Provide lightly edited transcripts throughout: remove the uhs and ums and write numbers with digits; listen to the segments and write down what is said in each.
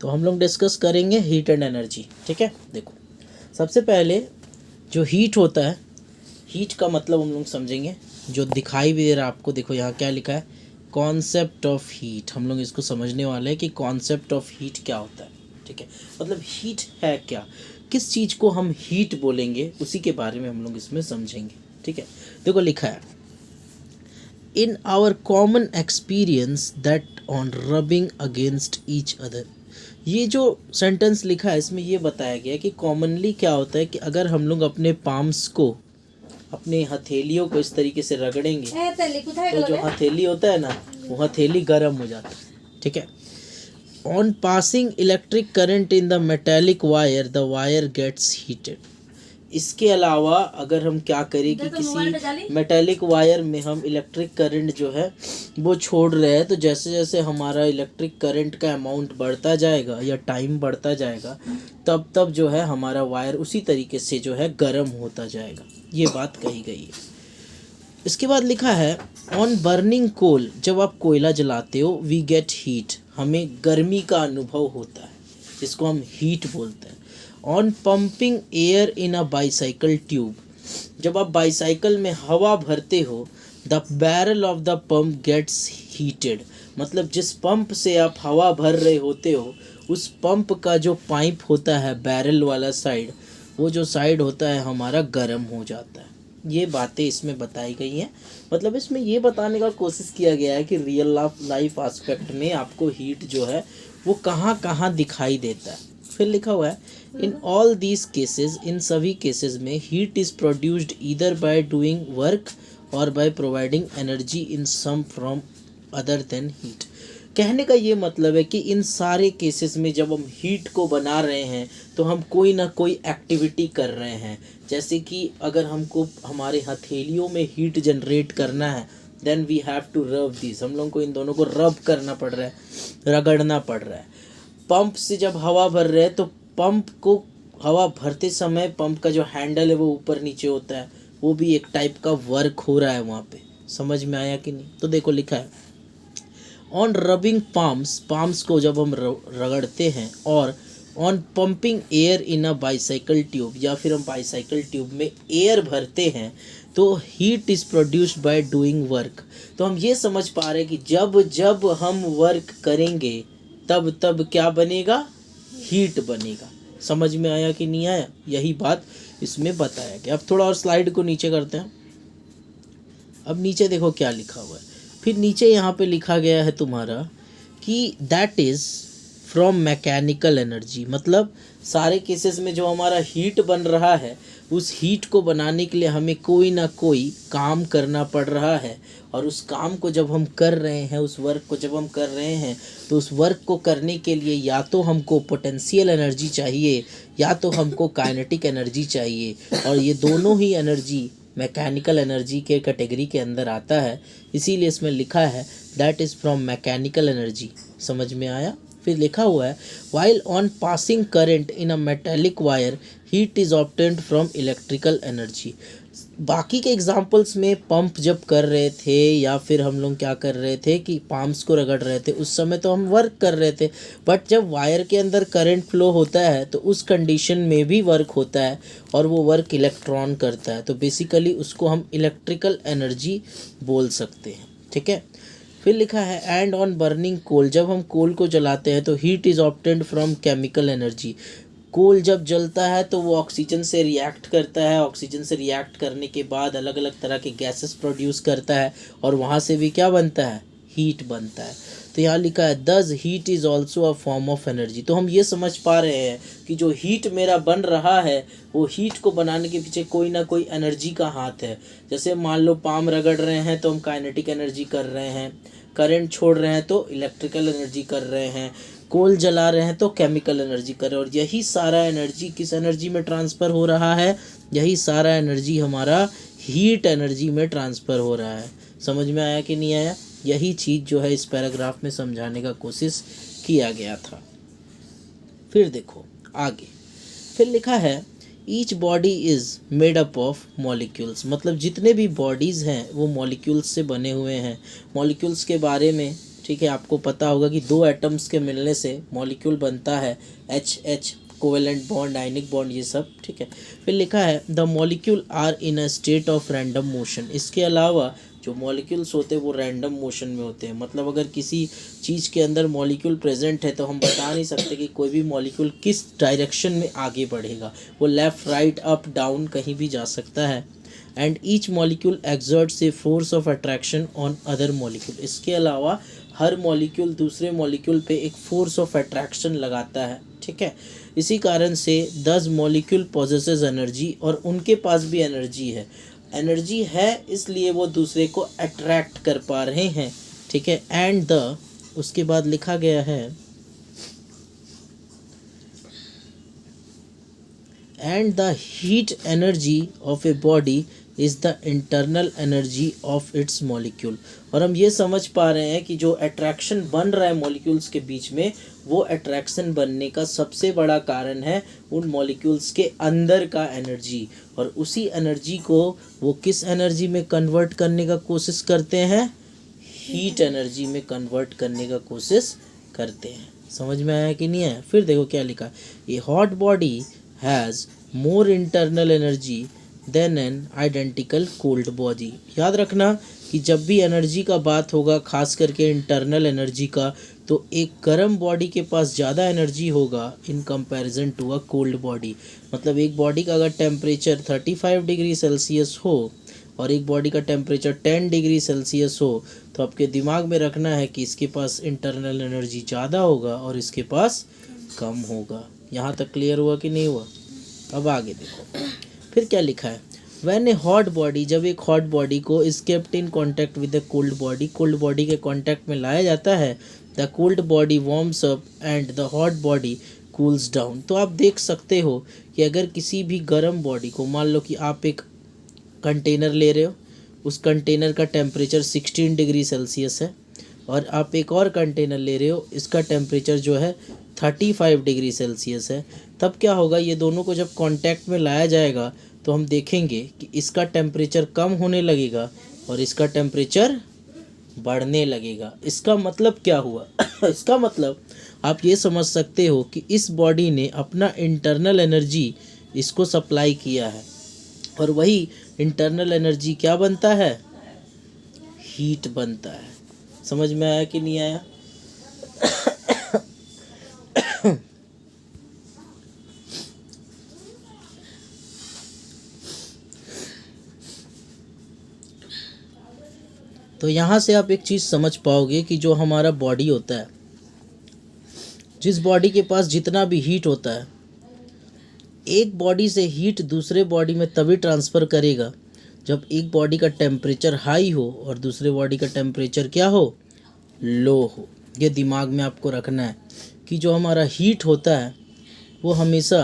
तो हम लोग डिस्कस करेंगे हीट एंड एनर्जी। ठीक है, देखो सबसे पहले जो हीट होता है, हीट का मतलब हम लोग समझेंगे। जो दिखाई भी दे रहा है आपको, देखो यहाँ क्या लिखा है, कॉन्सेप्ट ऑफ हीट। हम लोग इसको समझने वाले हैं कि कॉन्सेप्ट ऑफ हीट क्या होता है। ठीक है, मतलब हीट है क्या, किस चीज़ को हम हीट बोलेंगे, उसी के बारे में हम लोग इसमें समझेंगे। ठीक है, देखो लिखा है, in our common experience that on rubbing against each other. ये जो सेंटेंस लिखा है इसमें ये बताया गया है कि कॉमनली क्या होता है कि अगर हम लोग अपने पाम्स को, अपने हथेलियों को इस तरीके से रगड़ेंगे तो जो हथेली होता है ना, वो हथेली गर्म हो जाता है। ठीक है, on passing electric current in the metallic wire the wire gets heated. इसके अलावा अगर हम क्या करें कि किसी मेटेलिक वायर में हम इलेक्ट्रिक करंट जो है वो छोड़ रहे हैं, तो जैसे जैसे हमारा इलेक्ट्रिक करंट का अमाउंट बढ़ता जाएगा या टाइम बढ़ता जाएगा, तब तब जो है हमारा वायर उसी तरीके से जो है गर्म होता जाएगा। ये बात कही गई है। इसके बाद लिखा है, ऑन बर्निंग कोल, जब आप कोयला जलाते हो, वी गेट हीट, हमें गर्मी का अनुभव होता है, जिसको हम हीट बोलते हैं। On pumping air in a bicycle tube, जब आप बाईसाइकिल में हवा भरते हो, the barrel of the pump gets heated, मतलब जिस पंप से आप हवा भर रहे होते हो, उस पंप का जो पाइप होता है, बैरल वाला साइड, वो जो साइड होता है हमारा गर्म हो जाता है। ये बातें इसमें बताई गई हैं। मतलब इसमें ये बताने का कोशिश किया गया है कि रियल लाइफ एस्पेक्ट में आपको हीट जो है वो कहाँ कहाँ दिखाई देता है। फिर लिखा हुआ है, इन ऑल दीज केसेस, इन सभी केसेस में heat is produced either by doing work or by providing energy in some from other than heat. कहने का ये मतलब है कि इन सारे केसेस में जब हम हीट को बना रहे हैं तो हम कोई ना कोई एक्टिविटी कर रहे हैं। जैसे कि अगर हमको हमारे हथेलियों में हीट जनरेट करना है, then we have to rub this, हम लोग को इन दोनों को रब करना पड़ रहा है, रगड़ना पड़ रहा है। पंप से जब हवा भर रहे हैं तो पंप को हवा भरते समय पंप का जो हैंडल है वो ऊपर नीचे होता है, वो भी एक टाइप का वर्क हो रहा है वहाँ पे। समझ में आया कि नहीं? तो देखो लिखा है, ऑन रबिंग पाम्स, पाम्स को जब हम रगड़ते हैं, और on pumping air in a bicycle tube, या फिर हम बाईसाइकिल ट्यूब में एयर भरते हैं, तो heat is produced by doing work. तो हम ये समझ पा रहे हैं कि जब जब हम वर्क करेंगे तब तब क्या बनेगा, हीट बनेगा। समझ में आया कि नहीं आया? यही बात इसमें बताया गया। अब थोड़ा और स्लाइड को नीचे करते हैं। अब नीचे देखो क्या लिखा हुआ है। फिर नीचे यहाँ पे लिखा गया है तुम्हारा कि that is from mechanical energy, मतलब सारे केसेस में जो हमारा हीट बन रहा है, उस हीट को बनाने के लिए हमें कोई ना कोई काम करना पड़ रहा है, और उस काम को जब हम कर रहे हैं, उस वर्क को जब हम कर रहे हैं, तो उस वर्क को करने के लिए या तो हमको पोटेंशियल एनर्जी चाहिए या तो हमको काइनेटिक एनर्जी चाहिए, और ये दोनों ही एनर्जी मैकेनिकल एनर्जी के कैटेगरी के अंदर आता है। इसीलिए इसमें लिखा है that is from mechanical energy. समझ में आया? फिर लिखा हुआ है, while on passing current in a metallic wire heat is obtained from electrical energy. बाकी के एग्जांपल्स में पंप जब कर रहे थे या फिर हम लोग क्या कर रहे थे कि पाम्स को रगड़ रहे थे, उस समय तो हम वर्क कर रहे थे। बट जब वायर के अंदर करंट फ्लो होता है तो उस कंडीशन में भी वर्क होता है, और वो वर्क इलेक्ट्रॉन करता है। तो बेसिकली उसको हम इलेक्ट्रिकल एनर्जी बोल सकते हैं। ठीक है, फिर लिखा है, एंड ऑन बर्निंग कोल, जब हम कोल को जलाते हैं तो heat is obtained from chemical energy. Coal जब जलता है तो वो ऑक्सीजन से रिएक्ट करता है, ऑक्सीजन से रिएक्ट करने के बाद अलग अलग तरह के गैसेस प्रोड्यूस करता है, और वहाँ से भी क्या बनता है, हीट बनता है। तो यहाँ लिखा है, दस heat is also a form of energy. तो हम ये समझ पा रहे हैं कि जो हीट मेरा बन रहा है, वो हीट को बनाने के पीछे कोई ना कोई एनर्जी का हाथ है। जैसे मान लो पाम रगड़ रहे हैं तो हम काइनेटिक एनर्जी कर रहे हैं, करंट छोड़ रहे हैं तो इलेक्ट्रिकल एनर्जी कर रहे हैं, कोल जला रहे हैं तो केमिकल एनर्जी कर रहे हैं। और यही सारा एनर्जी किस एनर्जी में ट्रांसफ़र हो रहा है, यही सारा एनर्जी हमारा हीट एनर्जी में ट्रांसफ़र हो रहा है। समझ में आया कि नहीं आया? यही चीज़ जो है इस पैराग्राफ में समझाने का कोशिश किया गया था। फिर देखो आगे, फिर लिखा है, each body is made up of molecules, मतलब जितने भी बॉडीज़ हैं वो मॉलिक्यूल्स से बने हुए हैं। मॉलिक्यूल्स के बारे में ठीक है। आपको पता होगा कि दो एटम्स के मिलने से मॉलिक्यूल बनता है H covalent bond, ionic bond, ये सब, ठीक है। फिर लिखा है the molecule are in a state of random motion. इसके अलावा जो मॉलिक्यूल्स होते हैं वो रैंडम मोशन में होते हैं। मतलब अगर किसी चीज़ के अंदर मॉलिक्यूल प्रेजेंट है तो हम बता नहीं सकते कि कोई भी मॉलिक्यूल किस डायरेक्शन में आगे बढ़ेगा। वो लेफ़्ट, राइट, अप, डाउन कहीं भी जा सकता है। And each molecule exerts a force of attraction on other molecule. इसके अलावा हर मॉलिक्यूल दूसरे मॉलिक्यूल पे एक फोर्स ऑफ अट्रैक्शन लगाता है, ठीक है। इसी कारण से 10 मॉलिक्यूल पॉजेसेस एनर्जी, और उनके पास भी एनर्जी है इसलिए वो दूसरे को अट्रैक्ट कर पा रहे हैं, ठीक है। एंड उसके बाद लिखा गया है and the heat energy of a body is the internal energy of its molecule. और हम ये समझ पा रहे हैं कि जो अट्रैक्शन बन रहा है मॉलिक्यूल्स के बीच में, वो अट्रैक्शन बनने का सबसे बड़ा कारण है उन मॉलिक्यूल्स के अंदर का एनर्जी। और उसी एनर्जी को वो किस एनर्जी में कन्वर्ट करने का कोशिश करते हैं? हीट एनर्जी में कन्वर्ट करने का कोशिश करते हैं। समझ में आया कि नहीं आया? फिर देखो क्या लिखा, a hot body has more internal energy than an identical cold body. याद रखना कि जब भी एनर्जी का बात होगा, खास करके इंटरनल एनर्जी का, तो एक गर्म बॉडी के पास ज़्यादा एनर्जी होगा in comparison to a cold body. मतलब एक बॉडी का अगर टेम्परेचर 35 डिग्री सेल्सियस हो और एक बॉडी का टेम्परेचर 10 डिग्री सेल्सियस हो, तो आपके दिमाग में रखना है कि इसके पास इंटरनल एनर्जी ज़्यादा होगा और इसके पास कम होगा। यहाँ तक क्लियर हुआ कि नहीं हुआ? अब आगे देखो फिर क्या लिखा है, व्हेन ए हॉट बॉडी, जब एक हॉट बॉडी को is kept in contact with the cold body, cold body के कॉन्टैक्ट में लाया जाता है, the cold body warms up and the hot body cools down. तो आप देख सकते हो कि अगर किसी भी गर्म बॉडी को, मान लो कि आप एक कंटेनर ले रहे हो, उस कंटेनर का टेम्परेचर 16 डिग्री सेल्सियस है, और आप एक और कंटेनर ले रहे हो, इसका टेम्परेचर जो है 35 डिग्री सेल्सियस है, तब क्या होगा, ये दोनों को जब कांटेक्ट में लाया जाएगा तो हम देखेंगे कि इसका टेम्परेचर कम होने लगेगा और इसका टेम्परेचर बढ़ने लगेगा। इसका मतलब क्या हुआ? इसका मतलब आप ये समझ सकते हो कि इस बॉडी ने अपना इंटरनल एनर्जी इसको सप्लाई किया है, और वही इंटरनल एनर्जी क्या बनता है? हीट बनता है। समझ में आया कि नहीं आया? तो यहाँ से आप एक चीज़ समझ पाओगे कि जो हमारा बॉडी होता है, जिस बॉडी के पास जितना भी हीट होता है, एक बॉडी से हीट दूसरे बॉडी में तभी ट्रांसफ़र करेगा जब एक बॉडी का टेम्परेचर हाई हो और दूसरे बॉडी का टेम्परेचर क्या हो? लो हो। ये दिमाग में आपको रखना है कि जो हमारा हीट होता है वो हमेशा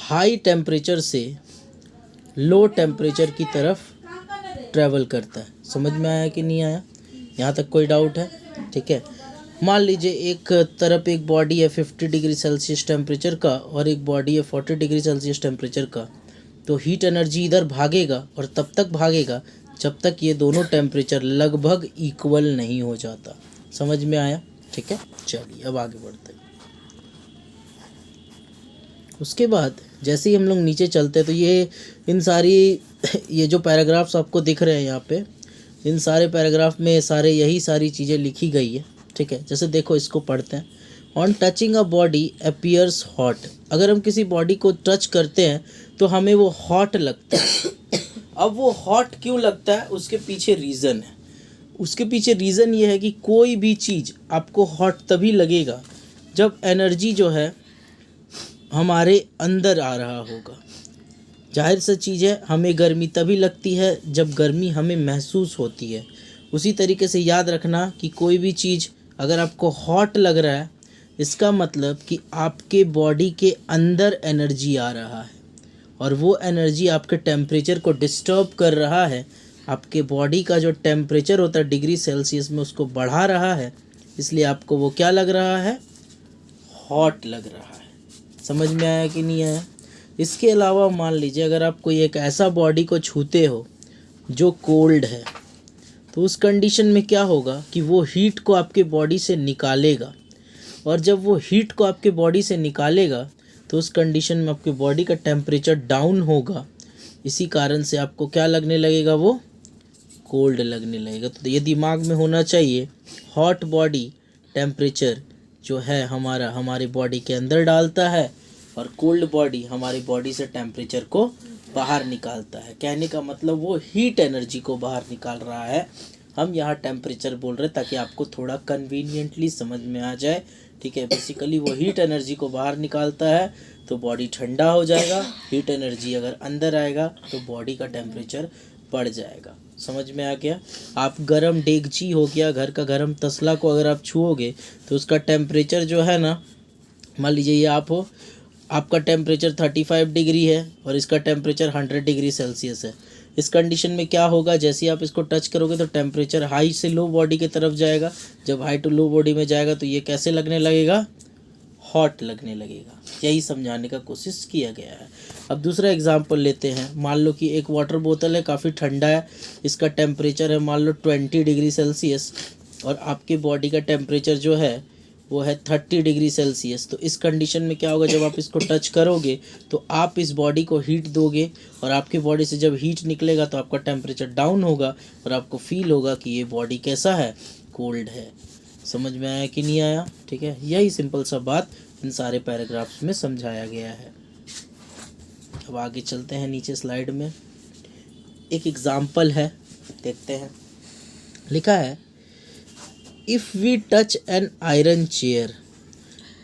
हाई टेम्परेचर से लो टेम्परेचर की तरफ ट्रैवल करता है। समझ में आया कि नहीं आया? यहाँ तक कोई डाउट है? ठीक है। मान लीजिए एक तरफ एक बॉडी है 50 डिग्री सेल्सियस टेम्परेचर का और एक बॉडी है 40 डिग्री सेल्सियस टेम्परेचर का, तो हीट एनर्जी इधर भागेगा और तब तक भागेगा जब तक ये दोनों टेम्परेचर लगभग इक्वल नहीं हो जाता। समझ में आया? ठीक है, चलिए अब आगे बढ़ते हैं। उसके बाद जैसे ही हम लोग नीचे चलते हैं तो ये जो पैराग्राफ्स आपको दिख रहे हैं यहाँ पे, इन सारे पैराग्राफ में यही सारी चीज़ें लिखी गई है। ठीक है, जैसे देखो इसको पढ़ते हैं। On touching a body appears hot. अगर हम किसी बॉडी को टच करते हैं तो हमें वो हॉट लगता है। अब वो हॉट क्यों लगता है, उसके पीछे रीज़न है। उसके पीछे रीज़न ये है कि कोई भी चीज़ आपको हॉट तभी लगेगा जब एनर्जी जो है हमारे अंदर आ रहा होगा। जाहिर सा चीज़ है, हमें गर्मी तभी लगती है जब गर्मी हमें महसूस होती है। उसी तरीके से याद रखना कि कोई भी चीज़ अगर आपको हॉट लग रहा है, इसका मतलब कि आपके बॉडी के अंदर एनर्जी आ रहा है और वो एनर्जी आपके टेम्परेचर को डिस्टर्ब कर रहा है। आपके बॉडी का जो टेम्परेचर होता है डिग्री सेल्सियस में, उसको बढ़ा रहा है, इसलिए आपको वो क्या लग रहा है? हॉट लग रहा है। समझ में आया कि नहीं आया? इसके अलावा मान लीजिए अगर आप कोई एक ऐसा बॉडी को छूते हो जो कोल्ड है, तो उस कंडीशन में क्या होगा कि वो हीट को आपके बॉडी से निकालेगा, और जब वो हीट को आपके बॉडी से निकालेगा तो उस कंडीशन में आपके बॉडी का टेम्परेचर डाउन होगा। इसी कारण से आपको क्या लगने लगेगा, वो कोल्ड लगने लगेगा। तो ये दिमाग में होना चाहिए, हॉट बॉडी टेम्परेचर जो है हमारा हमारी बॉडी के अंदर डालता है, और कोल्ड बॉडी हमारी बॉडी से टेम्परेचर को बाहर निकालता है। कहने का मतलब वो हीट एनर्जी को बाहर निकाल रहा है। हम यहाँ टेम्परेचर बोल रहे हैं ताकि आपको थोड़ा कन्वीनियंटली समझ में आ जाए, ठीक है। बेसिकली वो हीट एनर्जी को बाहर निकालता है तो बॉडी ठंडा हो जाएगा। हीट एनर्जी अगर अंदर आएगा तो बॉडी का टेम्परेचर बढ़ जाएगा। समझ में आ गया। आप गरम डेगची हो गया, घर का गरम तसला को अगर आप छुओगे तो उसका टेम्परेचर जो है ना, मान लीजिए ये आप हो, आपका टेम्परेचर 35 डिग्री है और इसका टेम्परेचर 100 डिग्री सेल्सियस है। इस कंडीशन में क्या होगा, जैसे ही आप इसको टच करोगे तो टेम्परेचर हाई से लो बॉडी की तरफ जाएगा। जब हाई टू लो बॉडी में जाएगा तो ये कैसे लगने लगेगा, हॉट लगने लगेगा। यही समझाने का कोशिश किया गया है। अब दूसरा एग्जांपल लेते हैं। मान लो कि एक वाटर बोतल है, काफ़ी ठंडा है, इसका टेम्परेचर है मान लो 20 डिग्री सेल्सियस, और आपके बॉडी का टेम्परेचर जो है वो है 30 डिग्री सेल्सियस। तो इस कंडीशन में क्या होगा, जब आप इसको टच करोगे तो आप इस बॉडी को हीट दोगे, और आपके बॉडी से जब हीट निकलेगा तो आपका टेम्परेचर डाउन होगा और आपको फील होगा कि ये बॉडी कैसा है, कोल्ड है। समझ में आया कि नहीं आया, ठीक है। यही सिंपल सा बात इन सारे पैराग्राफ्स में समझाया गया है। अब आगे चलते हैं नीचे स्लाइड में। एक एग्जाम्पल है, देखते हैं। लिखा है, if we touch an iron chair,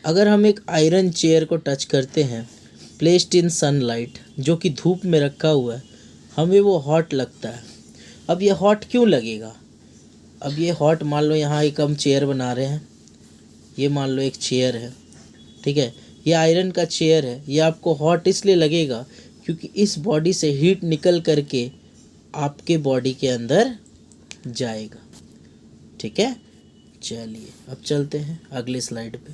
अगर हम एक आयरन चेयर को टच करते हैं, प्लेस्ड इन सनलाइट, जो कि धूप में रखा हुआ है, हमें वो हॉट लगता है। अब ये हॉट क्यों लगेगा, अब ये हॉट, मान लो यहाँ एक हम चेयर बना रहे हैं, ये मान लो एक चेयर है, ठीक है, ये आयरन का चेयर है। ये आपको हॉट इसलिए लगेगा क्योंकि इस बॉडी से हीट निकल करके आपके बॉडी के अंदर जाएगा, ठीक है। चलिए अब चलते हैं अगले स्लाइड पे।